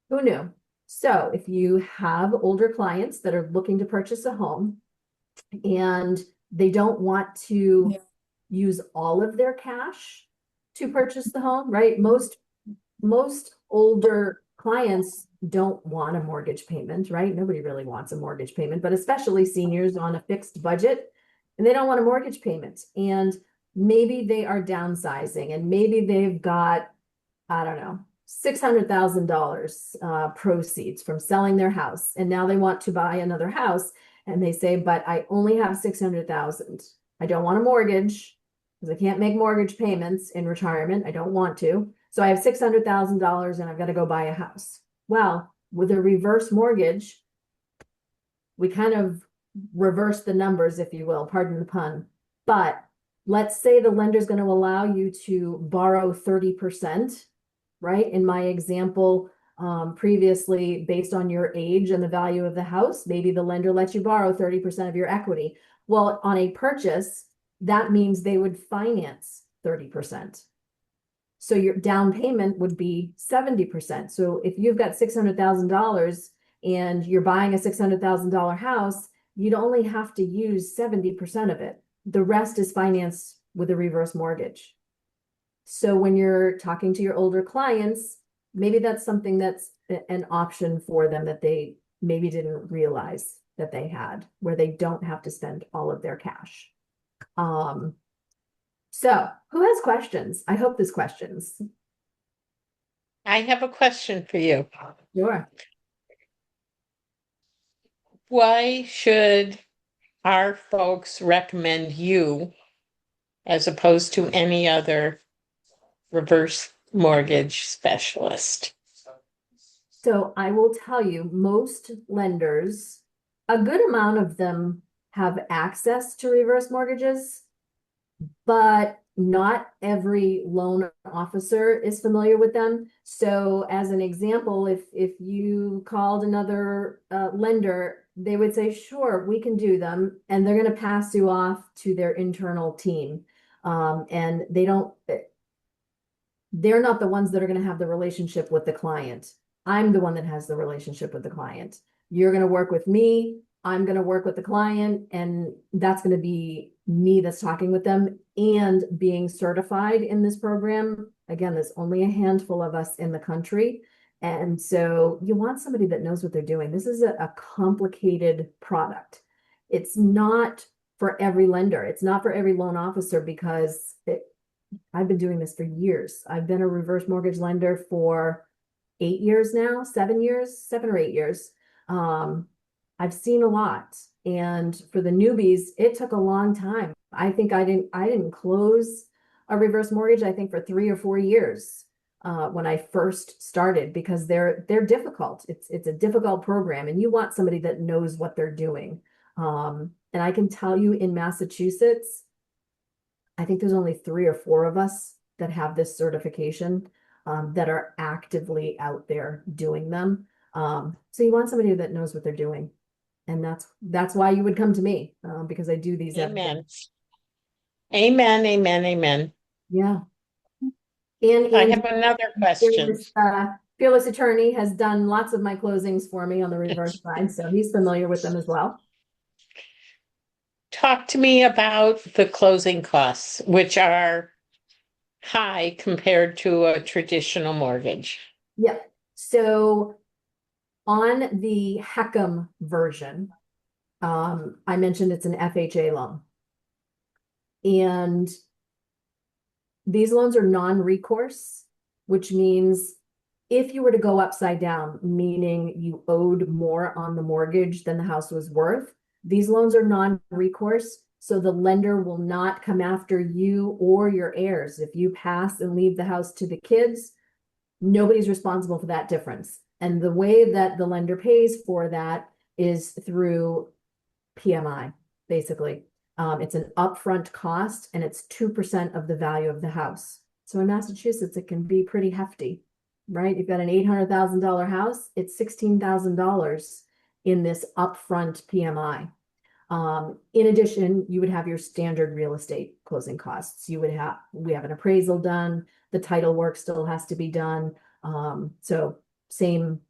Who knew? So if you have older clients that are looking to purchase a home and they don't want to use all of their cash to purchase the home, right? Most older clients don't want a mortgage payment, right? Nobody really wants a mortgage payment, but especially seniors on a fixed budget, and they don't want a mortgage payment. And maybe they are downsizing and maybe they've got, I don't know, $600,000 proceeds from selling their house. And now they want to buy another house. And they say, but I only have 600,000. I don't want a mortgage because I can't make mortgage payments in retirement. I don't want to. So I have $600,000 and I've got to go buy a house. Well, with a reverse mortgage, we kind of reverse the numbers, if you will, pardon the pun. But let's say the lender is going to allow you to borrow 30%, right? In my example, previously, based on your age and the value of the house, maybe the lender lets you borrow 30% of your equity. Well, on a purchase, that means they would finance 30%. So your down payment would be 70%. So if you've got $600,000 and you're buying a $600,000 house, you'd only have to use 70% of it. The rest is financed with a reverse mortgage. So when you're talking to your older clients, maybe that's something that's an option for them that they maybe didn't realize that they had, where they don't have to spend all of their cash. So who has questions? I hope there's questions. I have a question for you. Sure. Why should our folks recommend you as opposed to any other reverse mortgage specialist? So I will tell you, most lenders, a good amount of them have access to reverse mortgages, but not every loan officer is familiar with them. So as an example, if you called another lender, they would say, sure, we can do them. And they're going to pass you off to their internal team. And they're not the ones that are going to have the relationship with the client. I'm the one that has the relationship with the client. You're going to work with me. I'm going to work with the client, and that's going to be me that's talking with them and being certified in this program. Again, there's only a handful of us in the country. And so you want somebody that knows what they're doing. This is a complicated product. It's not for every lender. It's not for every loan officer because I've been doing this for years. I've been a reverse mortgage lender for 8 years now, 7 years, 7 or 8 years. I've seen a lot. And for the newbies, it took a long time. I think I didn't close a reverse mortgage, I think for 3 or 4 years when I first started, because they're difficult. It's a difficult program, and you want somebody that knows what they're doing. And I can tell you in Massachusetts, I think there's only 3 or 4 of us that have this certification that are actively out there doing them. So you want somebody that knows what they're doing. And that's why you would come to me because I do these every day. Amen. Amen, amen, amen. Yeah. I And have another question. fearless attorney has done lots of my closings for me on the reverse side, so he's familiar with them as well. Talk to me about the closing costs, which are high compared to a traditional mortgage. Yep. So on the HECM version, I mentioned it's an FHA loan. And these loans are non-recourse, which means if you were to go upside down, meaning you owed more on the mortgage than the house was worth, these loans are non-recourse. So the lender will not come after you or your heirs. If you pass and leave the house to the kids, nobody's responsible for that difference. And the way that the lender pays for that is through PMI, basically. It's an upfront cost and it's 2% of the value of the house. So in Massachusetts, it can be pretty hefty, right? You've got an $800,000 house, it's $16,000 in this upfront PMI. In addition, you would have your standard real estate closing costs. We have an appraisal done, the title work still has to be done. So same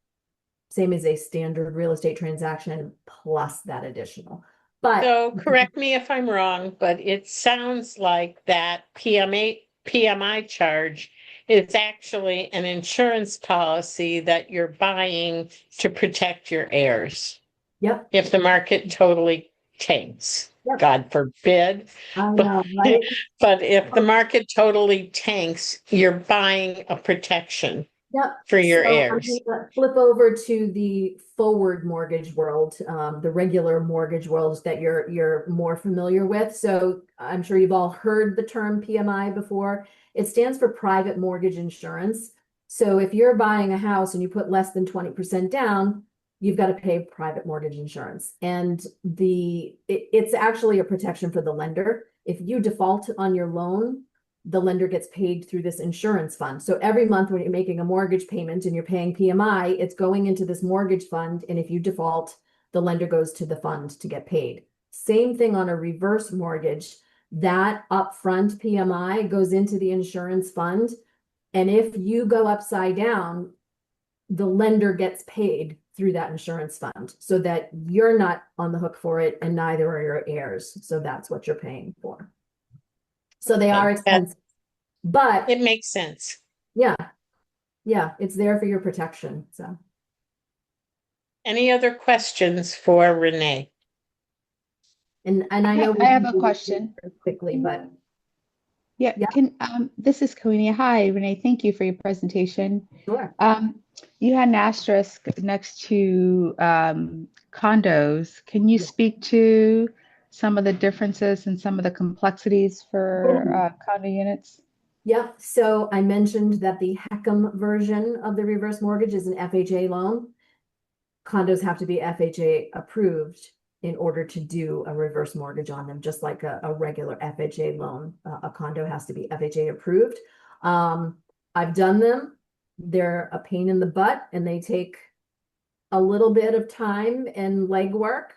as a standard real estate transaction plus that additional. But So correct me if I'm wrong, but it sounds like that PMI charge is actually an insurance policy that you're buying to protect your heirs. yep, If the market totally tanks, Yep. God forbid. I know, right? But if the market totally tanks, you're buying a protection Yep. for your So I'm heirs. gonna flip over to the forward mortgage world, the regular mortgage world that you're more familiar with. So I'm sure you've all heard the term PMI before. It stands for private mortgage insurance. So if you're buying a house and you put less than 20% down, you've got to pay private mortgage insurance. And it's actually a protection for the lender. If you default on your loan, the lender gets paid through this insurance fund. So every month when you're making a mortgage payment and you're paying PMI, it's going into this mortgage fund. And if you default, the lender goes to the fund to get paid. Same thing on a reverse mortgage. That upfront PMI goes into the insurance fund. And if you go upside down, the lender gets paid through that insurance fund so that you're not on the hook for it and neither are your heirs. So that's what you're paying for. So they are expensive, but It makes sense. yeah, it's there for your protection. So Any other questions for Renee? and I know I have a question. quickly, but Yeah, Yeah. this is Queenie. Hi, Renee. Thank you for your presentation. Sure. You had an asterisk next to condos. Can you Yeah. speak to some of the differences and some of the complexities for condo units? Yep. So I mentioned that the HECM version of the reverse mortgage is an FHA loan. Condos have to be FHA approved in order to do a reverse mortgage on them, just like a regular FHA loan. A condo has to be FHA approved. I've done them. They're a pain in the butt and they take a little bit of time and legwork,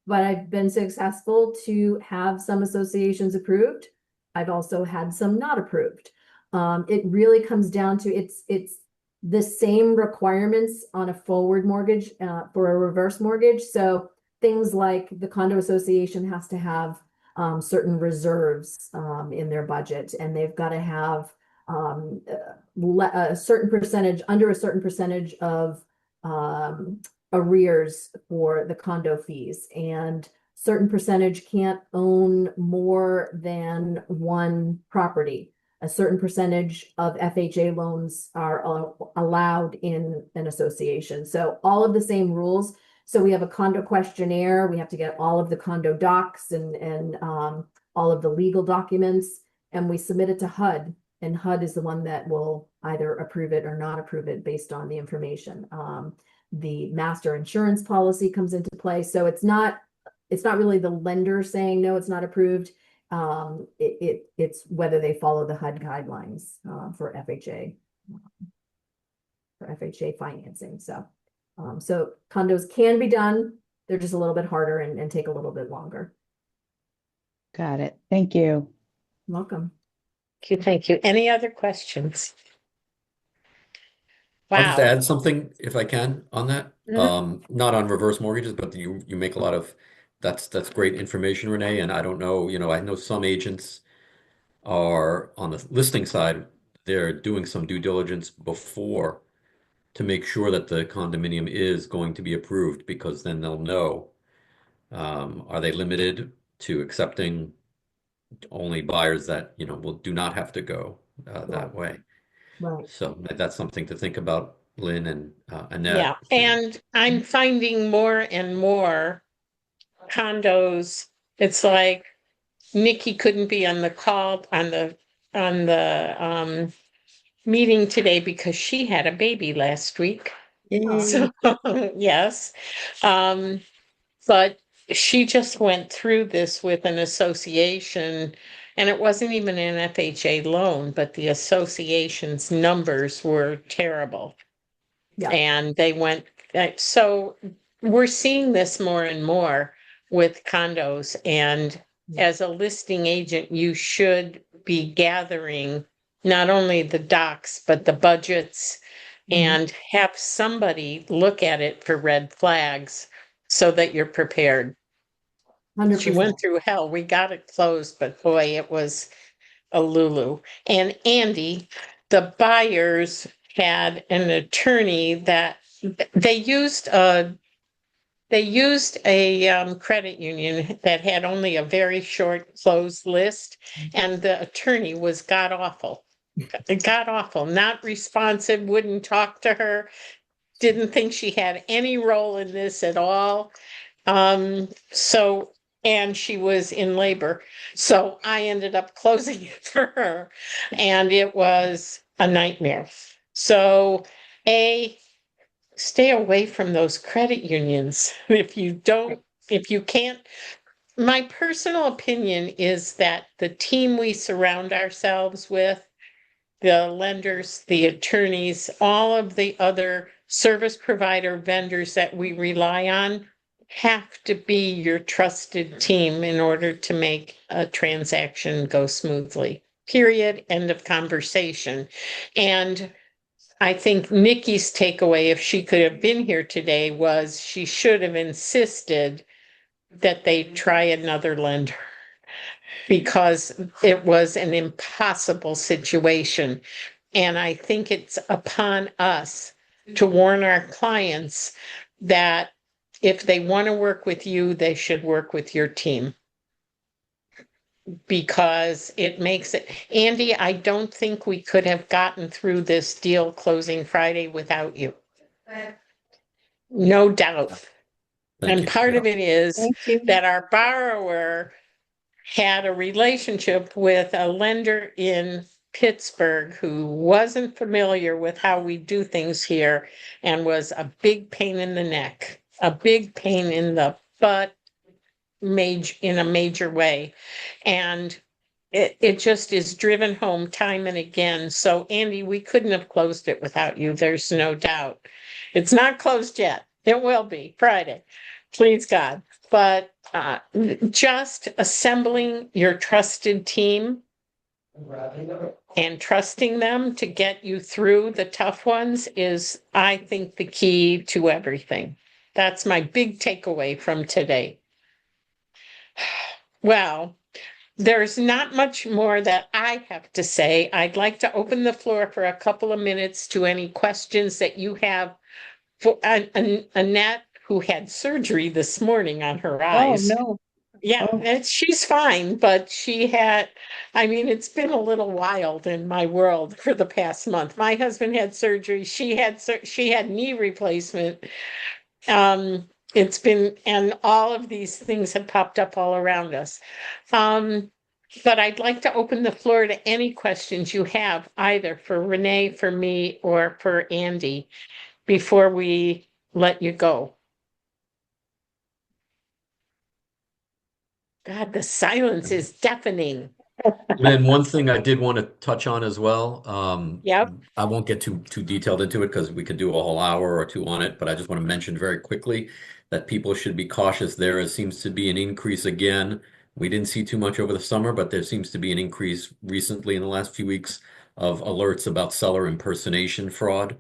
but I've been successful to have some associations approved. I've also had some not approved. It really comes down to it's the same requirements on a forward mortgage for a reverse mortgage. So things like the condo association has to have certain reserves in their budget, and they've got to have a certain percentage, under a certain percentage of arrears for the condo fees, and certain percentage can't own more than one property. A certain percentage of FHA loans are allowed in an association. So all of the same rules. So we have a condo questionnaire. We have to get all of the condo docs and all of the legal documents, and we submit it to HUD. And HUD is the one that will either approve it or not approve it based on the information. The master insurance policy comes into play. So it's not really the lender saying, no, it's not approved. It's whether they follow the HUD guidelines for FHA financing. So condos can be done. They're just a little bit harder and take a little bit longer. Got it. Thank you. Welcome. Thank you. Any other questions? I'll just Wow. add something if I can on that. Mhm. Not on reverse mortgages, but you make a lot of that's great information, Renee. And I don't know, I know some agents are on the listing side, they're doing some due diligence before to make sure that the condominium is going to be approved because then they'll know, are they limited to accepting only buyers that, will do not have to go that way. Right. So that's something to think about, Lynn and Yeah, Annette. and I'm finding more and more condos. It's like Nikki couldn't be on the call on the meeting today because she had a baby last week. Yay. So yes. Um, but she just went through this with an association, and it wasn't even an FHA loan, but the association's numbers were terrible. Yeah. And they went, so we're seeing this more and more with condos. And Yeah. as a listing agent, you should be gathering not only the docs, but the budgets and have somebody look at it for red flags so that you're prepared. She 100%. went through hell. We got it closed, but boy, it was a Lulu. And Andy, the buyers had an attorney that they used a credit union that had only a very short closed list, and the attorney was god awful. God awful, not responsive, wouldn't talk to her, didn't think she had any role in this at all. So, and she was in labor. So I ended up closing it for her, and it was a nightmare. So, stay away from those credit unions. If you can't, my personal opinion is that the team we surround ourselves with, the lenders, the attorneys, all of the other service provider vendors that we rely on have to be your trusted team in order to make a transaction go smoothly. Period. End of conversation. And I think Nikki's takeaway, if she could have been here today, was she should have insisted that they try another lender because it was an impossible situation. And I think it's upon us to warn our clients that if they want to work with you, they should work with your team. because it makes it, Andy, I don't think we could have gotten through this deal closing Friday without you. No doubt. Thank And you. part Yeah. of it is Thank you. that our borrower had a relationship with a lender in Pittsburgh who wasn't familiar with how we do things here and was a big pain in the neck, a big pain in the butt, in a major way. And it just is driven home time and again. So Andy, we couldn't have closed it without you. There's no doubt. It's not closed yet. It will be Friday, please God. But just assembling your trusted team and trusting them to get you through the tough ones is, I think, the key to everything. That's my big takeaway from today. Well, there's not much more that I have to say. I'd like to open the floor for a couple of minutes to any questions that you have for Annette, who had surgery this morning on her Oh, eyes. no. Yeah, Oh. she's fine, but I mean, it's been a little wild in my world for the past month. My husband had surgery. She had knee replacement. It's been, and all of these things have popped up all around us. But I'd like to open the floor to any questions you have, either for Renee, for me, or for Andy, before we let you go. God, the silence is deafening. And then one thing I did want to touch on as well, Yep. I won't get too detailed into it because we could do a whole hour or two on it, but I just want to mention very quickly that people should be cautious. There seems to be an increase again. We didn't see too much over the summer, but there seems to be an increase recently in the last few weeks of alerts about seller impersonation fraud.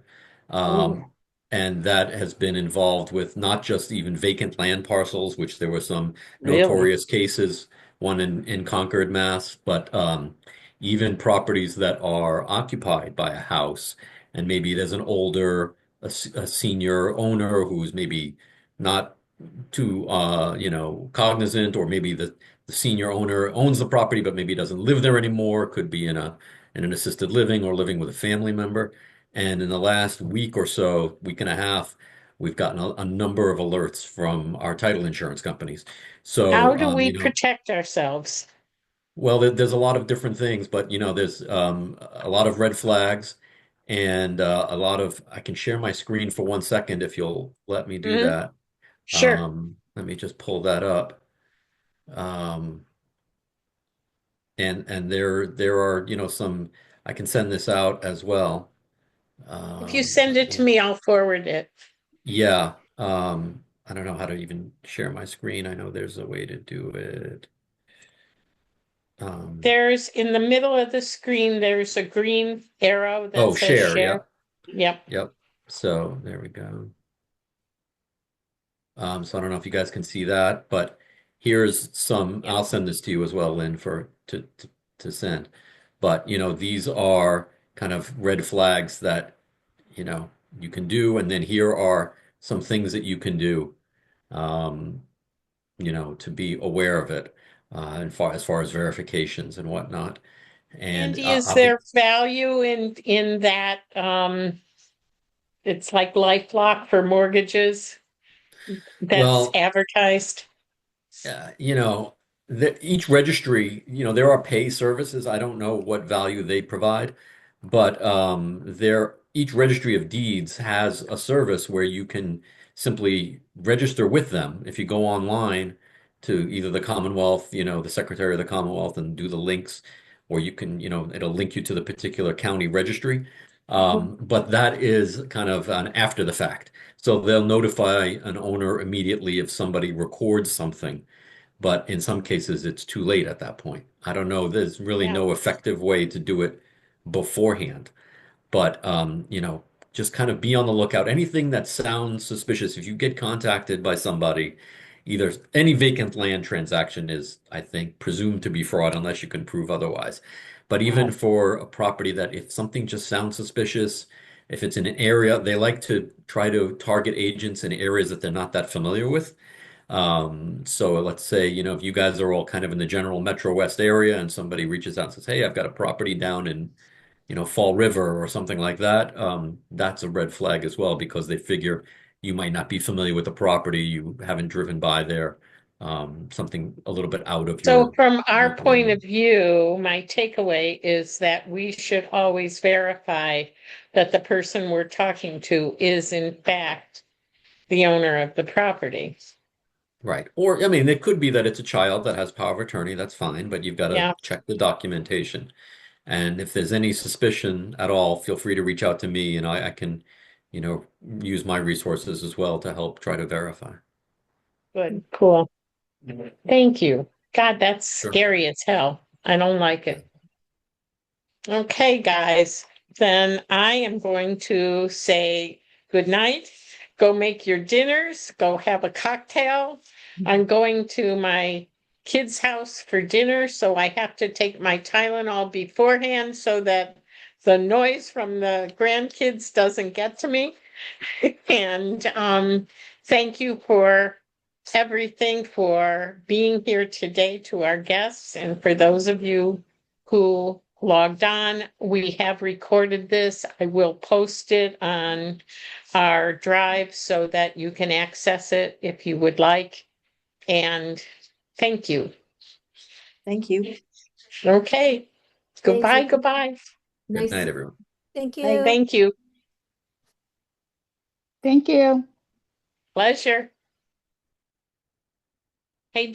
Ooh. And that has been involved with not just even vacant land parcels, which there were some Really? notorious cases, one in Concord, Mass, but even properties that are occupied by a house, and maybe there's an older, a senior owner who's maybe not too, cognizant, or maybe the senior owner owns the property, but maybe doesn't live there anymore, could be in an assisted living or living with a family member. And in the last week or so, week and a half, we've gotten a number of alerts from our title insurance companies. How So, do we protect ourselves? well, there's a lot of different things, but there's a lot of red flags and a lot of. I can share my screen for 1 second if you'll let me do Mhm. that. Sure. Let me just pull that up. Um, and there are some. I can send this out as well. If you send it to Yeah. me, I'll forward it. Yeah. I don't know how to even share my screen. I know there's a way to do it. Um, There's in the middle of the screen, there's a green arrow that oh, says share. share. Yeah. Yep. Yep. So there we go. So I don't know if you guys can see that, but here's some. Yep. I'll send this to you as well, Lynn, to send. But these are kind of red flags that you know you can do, and then here are some things that you can do. Um, to be aware of it, and as far as verifications and whatnot. And Andy, is I'll be there value in that it's like LifeLock for mortgages that's well, advertised? you know, each registry, there are pay services. I don't know what value they provide, but each registry of deeds has a service where you can simply register with them. If you go online to either the Commonwealth, the Secretary of the Commonwealth, and do the links, or you can, it'll link you to the particular county registry. But that is kind of an after the fact. So they'll notify an owner immediately if somebody records something, but in some cases it's too late at that point. I don't know. There's really Yeah. no effective way to do it beforehand. But just kind of be on the lookout. Anything that sounds suspicious, if you get contacted by somebody, either any vacant land transaction is, I think, presumed to be fraud unless you can prove otherwise. But even Wow. for a property that if something just sounds suspicious, if it's in an area, they like to try to target agents in areas that they're not that familiar with. So let's say, if you guys are all kind of in the general Metro West area and somebody reaches out and says, hey, I've got a property down in, Fall River or something like that, that's a red flag as well because they figure you might not be familiar with the property, you haven't driven by there, something a little bit out of So your from our local point area. of view, my takeaway is that we should always verify that the person we're talking to is in fact the owner of the property. Right. Or, I mean, it could be that it's a child that has power of attorney, that's fine, but you've got to Yeah, check the documentation. And if there's any suspicion at all, feel free to reach out to me and I can, use my resources as well to help try to verify. good, cool. Thank you. God, that's Sure. scary as hell. I don't like it. Okay, guys, then I am going to say good night. Go make your dinners, go have a cocktail. I'm going to my kid's house for dinner, so I have to take my Tylenol beforehand so that the noise from the grandkids doesn't get to me. And thank you for everything, for being here today, to our guests, and for those of you who logged on. We have recorded this. I will post it on our drive so that you can access it if you would like. And thank you. Thank you. Okay. Thanks, Goodbye, Lisa. goodbye. Good Nice night, to everyone. Thank Bye. you. Thank you. Thank you. Pleasure. Hey,